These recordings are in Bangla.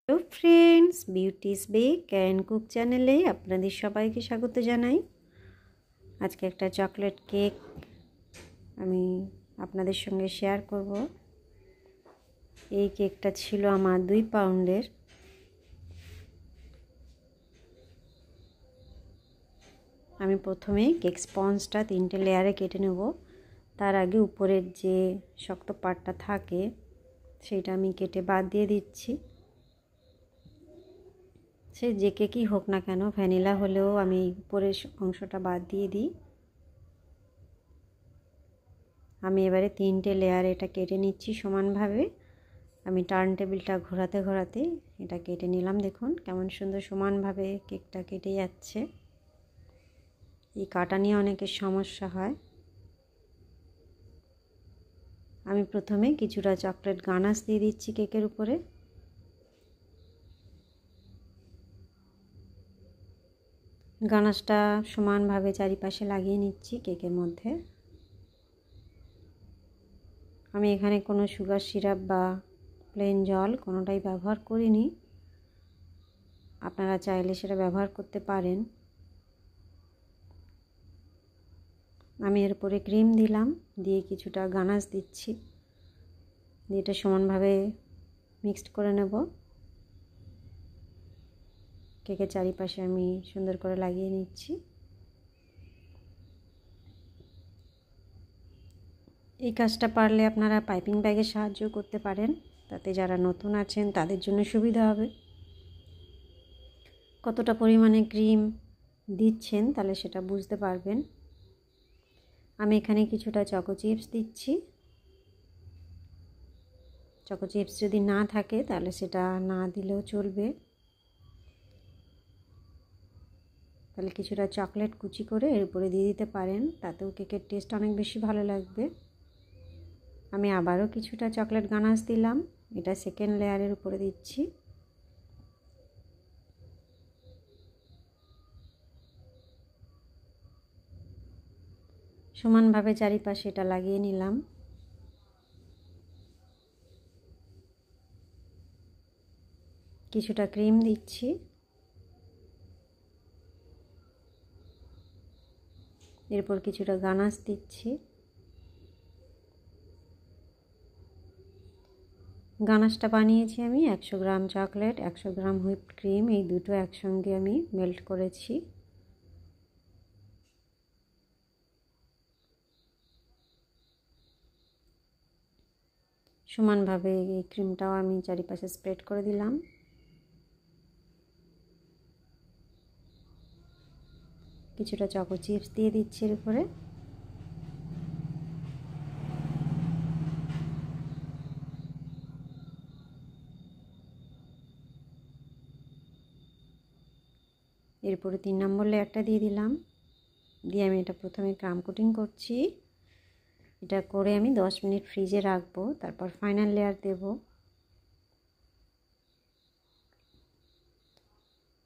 Hello friends, Beauty's bake and cook চ্যানেলে আপনাদের সবাইকে স্বাগত জানাই। আজকে একটা চকলেট কেক আমি আপনাদের সঙ্গে শেয়ার করব। এই কেকটা ছিল আমার 2 পাউন্ডের। আমি প্রথমে কেক স্পঞ্জটা 3টে লেয়ারে কেটে নেব। তার আগে উপরের যে শক্ত পার্টটা থাকে সেটা আমি কেটে বাদ দিয়ে দিচ্ছি। সে যে কেকই হোক না কেন, ভ্যানিলা হলেও আমি উপরের অংশটা বাদ দিয়ে দিই। আমি এবারে 3টে লেয়ার এটা কেটে নিচ্ছি সমানভাবে। আমি টার্ন টেবিলটা ঘোরাতে ঘোরাতে এটা কেটে নিলাম। দেখুন কেমন সুন্দর সমানভাবে কেকটা কেটে যাচ্ছে। এই কাটা নিয়ে অনেকের সমস্যা হয়। আমি প্রথমে কিছুটা চকলেট গানাশ দিয়ে দিচ্ছি কেকের উপরে। গানাশটা সমানভাবে চারিপাশে লাগিয়ে নিচ্ছি কেকের মধ্যে। আমি এখানে কোনো সুগার সিরাপ বা প্লেন জল কোনোটাই ব্যবহার করিনি। আপনারা চাইলে সেটা ব্যবহার করতে পারেন। আমি এর উপরে ক্রিম দিলাম, দিয়ে কিছুটা গানাশ দিচ্ছি, দিয়ে এটা সমানভাবে মিক্সড করে নেব। কেকের চারিপাশে আমি সুন্দর করে লাগিয়ে নিচ্ছি। এই কাজটা পারলে আপনারা পাইপিং ব্যাগের সাহায্য করতে পারেন, তাতে যারা নতুন আছেন তাদের জন্য সুবিধা হবে। কতটা পরিমাণে ক্রিম দিচ্ছেন তাহলে সেটা বুঝতে পারবেন। আমি এখানে কিছুটা চকো চিপস দিচ্ছি। চকো চিপস যদি না থাকে তাহলে সেটা না দিলেও চলবে। তাহলে কিছুটা চকলেট কুচি করে এর উপরে দিয়ে দিতে পারেন, তাতেও কেকের টেস্ট অনেক বেশি ভালো লাগবে। আমি আবারও কিছুটা চকলেট গানাশ দিলাম, এটা সেকেন্ড লেয়ারের উপরে দিচ্ছি। সমানভাবে চারিপাশে এটা লাগিয়ে নিলাম। কিছুটা ক্রিম দিচ্ছি, এরপর কিছুটা গানাশ দিচ্ছি। গানাশটা বানিয়েছি আমি 100 গ্রাম চকলেট, 100 গ্রাম হুইপড ক্রিম, এই দুটো একসঙ্গে আমি মেল্ট করেছি। সমানভাবে এই ক্রিমটাও আমি চারিপাশে স্প্রেড করে দিলাম। কিছুটা চকো চিপস দিয়ে দিচ্ছি এর উপরে। এরপরে 3 নম্বর লেয়ারটা দিয়ে দিলাম, দিয়ে আমি এটা প্রথমে ক্রাম কোটিং করছি। এটা করে আমি 10 মিনিট ফ্রিজে রাখবো, তারপর ফাইনাল লেয়ার দেব।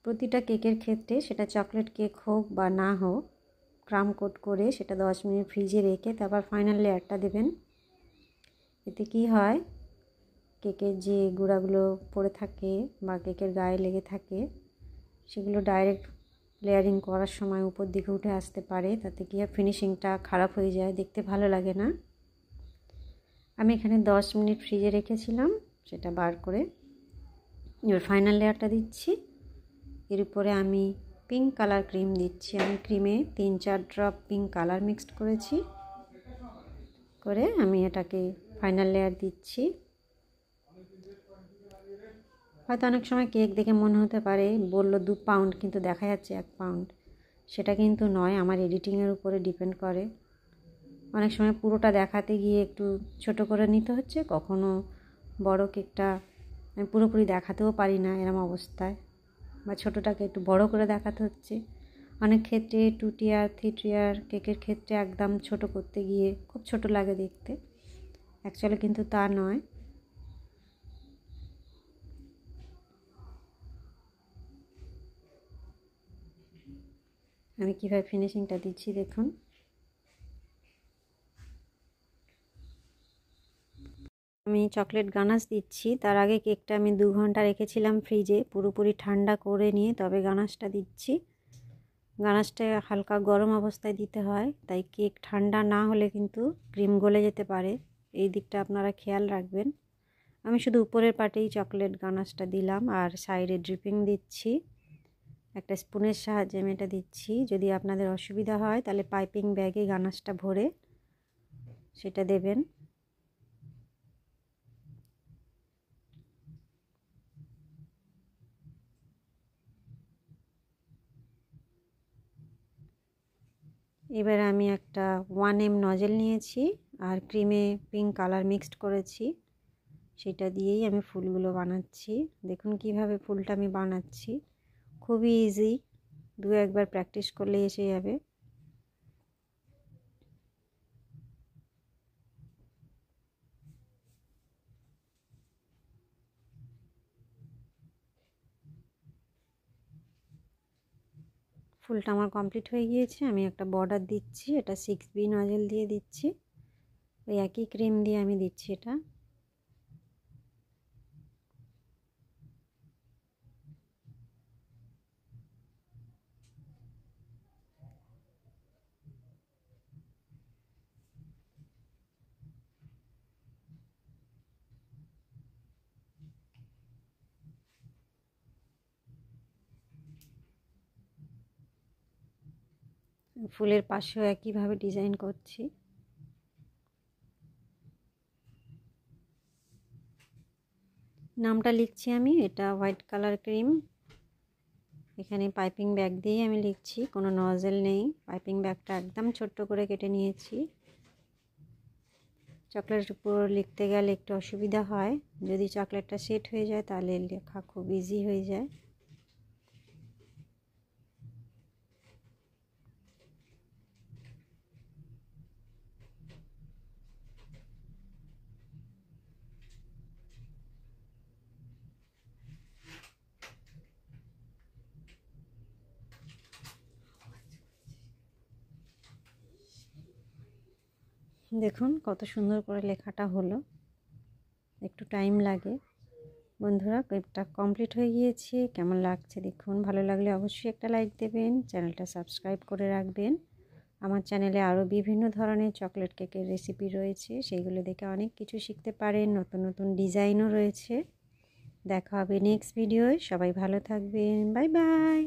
প্রতিটা কেকের ক্ষেত্রে, সেটা চকলেট কেক হোক বা না হোক, ক্রাম কোট করে সেটা 10 মিনিট ফ্রিজে রেখে তারপর ফাইনাল লেয়ারটা দেবেন। এতে কি হয়, কেকের যে গুঁড়াগুলো পড়ে থাকে বা কেকের গায়ে লেগে থাকে সেগুলো ডাইরেক্ট লেয়ারিং করার সময় উপর দিকে উঠে আসতে পারে। তাতে কি হয়, ফিনিশিংটা খারাপ হয়ে যায়, দেখতে ভালো লাগে না। আমি এখানে 10 মিনিট ফ্রিজে রেখেছিলাম, সেটা বার করে এবার ফাইনাল লেয়ারটা দিচ্ছি। এর উপরে আমি পিঙ্ক কালার ক্রিম দিচ্ছি। আমি ক্রিমে 3-4 ড্রপ পিঙ্ক কালার মিক্সড করেছি, করে আমি এটাকে ফাইনাল লেয়ার দিচ্ছি। হয়তো অনেক সময় কেক দেখে মনে হতে পারে বলল 2 পাউন্ড, কিন্তু দেখা যাচ্ছে 1 পাউন্ড। সেটা কিন্তু নয়, আমার এডিটিংয়ের উপরে ডিপেন্ড করে। অনেক সময় পুরোটা দেখাতে গিয়ে একটু ছোট করে নিতে হচ্ছে, কখনো বড় কেকটা আমি পুরোপুরি দেখাতেও পারি না এরম অবস্থায়, বা ছোটোটাকে একটু বড় করে দেখাতে হচ্ছে। অনেক ক্ষেত্রে 2 টিয়ার 3 টিয়ার কেকের ক্ষেত্রে একদম ছোট করতে গিয়ে খুব ছোট লাগে দেখতে, অ্যাকচুয়ালি কিন্তু তা নয়। আমি কীভাবে ফিনিশিংটা দিচ্ছি দেখুন। আমি চকলেট গানাশ দিচ্ছি। তার আগে কেকটা আমি 2 ঘন্টা রেখেছিলাম ফ্রিজে, পুরোপুরি ঠান্ডা করে নিয়ে তবে গানাশটা দিচ্ছি। গানাশটা হালকা গরম অবস্থায় দিতে হয়, তাই কেক ঠান্ডা না হলে কিন্তু ক্রিম গলে যেতে পারে, এই দিকটা আপনারা খেয়াল রাখবেন। আমি শুধু উপরের পাটেই চকলেট গানাশটা দিলাম আর সাইডে ড্রিপিং দিচ্ছি। একটা স্পুনের সাহায্যে আমি এটা দিচ্ছি। যদি আপনাদের অসুবিধা হয় তাহলে পাইপিং ব্যাগে গানাশটা ভরে সেটা দেবেন। এবার আমি একটা 1M নজেল নিয়েছি আর ক্রিমে পিঙ্ক কালার মিক্সড করেছি, সেটা দিয়েই আমি ফুলগুলো বানাচ্ছি। দেখুন কিভাবে ফুলটা আমি বানাচ্ছি, খুবই ইজি, 2-1 বার প্র্যাকটিস করলেই এসে যাবে। ফুলটা আমার কমপ্লিট হয়ে গিয়েছে। আমি একটা বর্ডার দিচ্ছি, এটা 6B নজেল দিয়ে দিচ্ছি, ওই একই ক্রিম দিয়ে আমি দিচ্ছি এটা। ফুলের পাশেও একইভাবে ডিজাইন করছি। নামটা লিখছি আমি, এটা হোয়াইট কালার ক্রিম। এখানে পাইপিং ব্যাগ দিয়েই আমি লিখছি, কোনো নজেল নেই। পাইপিং ব্যাগটা একদম ছোট্ট করে কেটে নিয়েছি। চকলেটের উপর লিখতে গেলে একটু অসুবিধা হয়, যদি চকলেটটা সেট হয়ে যায় তাহলে লেখা খুব ইজি হয়ে যায়। দেখুন কত সুন্দর করে লেখাটা হলো, একটু টাইম লাগে। বন্ধুরা কেকটা কমপ্লিট হয়ে গিয়েছে, কেমন লাগছে দেখুন। ভালো লাগলে অবশ্যই একটা লাইক দেবেন, চ্যানেলটা সাবস্ক্রাইব করে রাখবেন। আমার চ্যানেলে আরও বিভিন্ন ধরনের চকলেট কেকের রেসিপি রয়েছে, সেইগুলো দেখে অনেক কিছু শিখতে পারেন। নতুন নতুন ডিজাইনও রয়েছে। দেখা হবে নেক্সট ভিডিওয়। সবাই ভালো থাকবেন, বাই বাই।